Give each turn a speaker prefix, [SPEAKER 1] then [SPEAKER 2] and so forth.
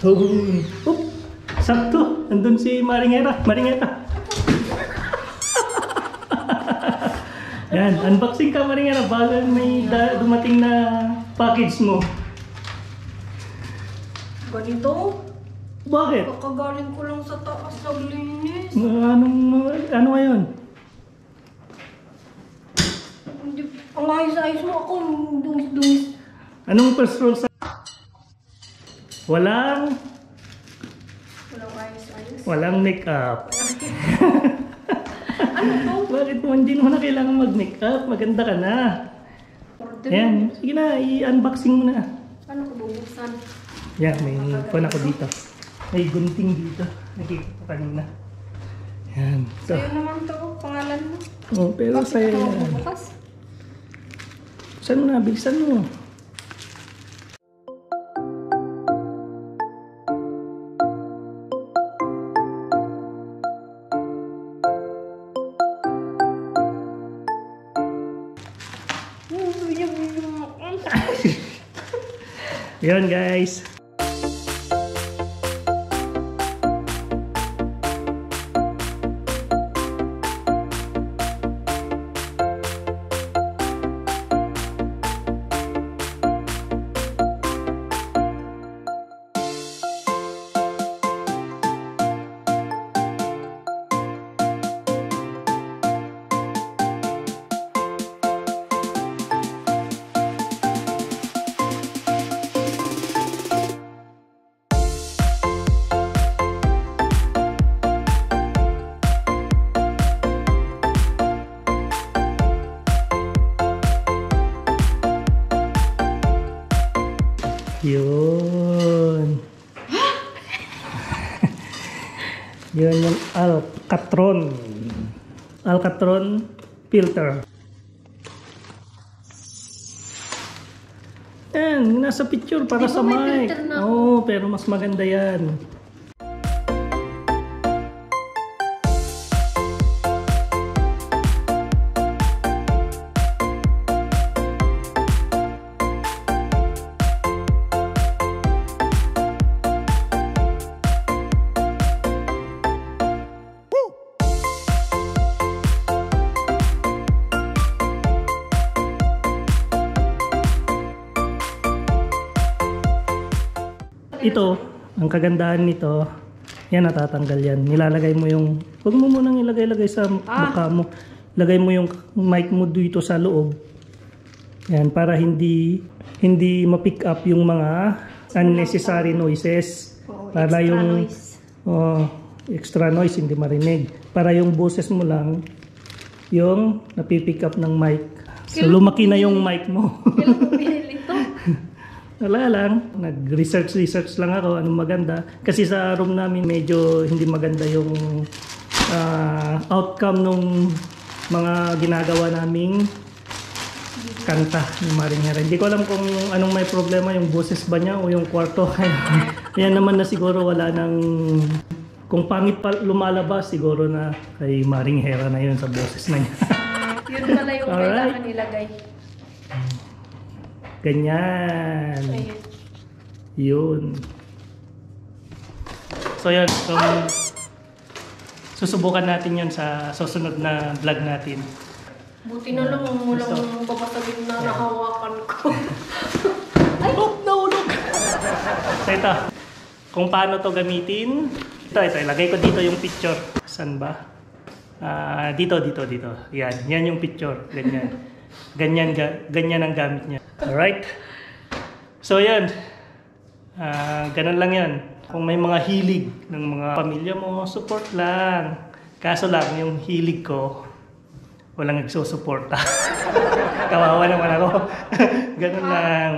[SPEAKER 1] Oh, sakto. Andun si Maringera. Maringera. Yan, unboxing ka Maringera. Bago may dumating na package mo.
[SPEAKER 2] Ganito?
[SPEAKER 1] Bakit?
[SPEAKER 2] Kakagaling ko lang sa taas, naglinis.
[SPEAKER 1] Ano ngayon?
[SPEAKER 2] Ang ayos-ayos mo ako, dungis-dungis.
[SPEAKER 1] Anong first rule sa... Walang
[SPEAKER 2] ayos-ayos.
[SPEAKER 1] Walang make-up.
[SPEAKER 2] Ano to?
[SPEAKER 1] Bakit mo hindi mo na kailangan mag-make-up? Maganda ka na. Yan, sige na, i-unboxing mo na.
[SPEAKER 2] Ano ko bubuksan?
[SPEAKER 1] Yan, may phone ako dito. May gunting dito. Nakikita ko kanina. Yan. So,
[SPEAKER 2] Sa'yo naman to, pangalan mo.
[SPEAKER 1] oh, pero sa'yo
[SPEAKER 2] Bakit
[SPEAKER 1] yan.
[SPEAKER 2] ako bukas?
[SPEAKER 1] Saan mo na? Bilisan mo. Yan guys. Yun. Yun yung Alcatron. Alcatron filter. Yan, nasa picture para
[SPEAKER 2] Di ba
[SPEAKER 1] sa
[SPEAKER 2] may
[SPEAKER 1] mic.
[SPEAKER 2] filter na ako?
[SPEAKER 1] Oo, pero mas maganda yan. Ito, ang kagandahan nito, yan natatanggal yan. Nilalagay mo yung, huwag mo munang ilagay-lagay sa mukha mo. Lagay mo yung mic mo dito sa loob. Yan, para hindi ma-pick up yung mga unnecessary noises. Para yung extra noise hindi marinig. Para yung boses mo lang yung napipick up ng mic. So lumaki na yung mic mo.
[SPEAKER 2] Kailan ko pinili ito?
[SPEAKER 1] Wala lang, nag-research lang ako anong maganda. Kasi sa room namin medyo hindi maganda yung outcome nung mga ginagawa naming kanta ni Maringera. Hindi ko alam kung anong may problema, yung boses ba niya o yung kwarto. Yan naman na siguro wala nang... Kung pangit pa lumalabas, siguro na kay Maringera na yun sa boses na niya.
[SPEAKER 2] Yun pala yung kailangan nilagay.
[SPEAKER 1] Ganyan.
[SPEAKER 2] Ayun.
[SPEAKER 1] Yun. So yun. So, susubukan natin yun sa susunod na vlog natin.
[SPEAKER 2] Buti na lang mulang babasagin na nahawakan ko.
[SPEAKER 1] Ay! Oh! Nahulog! So ito. Kung paano to gamitin. Ito. Ilagay ko dito yung picture. Saan ba? Dito. Yan. Yan yung picture. Ganyan. Ganyan ang gamit niya. Alright? So yan. Ganun lang yan. Kung may mga hilig ng mga pamilya mo, support lang. Kaso lang, yung hilig ko, walang nagsusuporta. Kawawa naman ako. Ganun lang.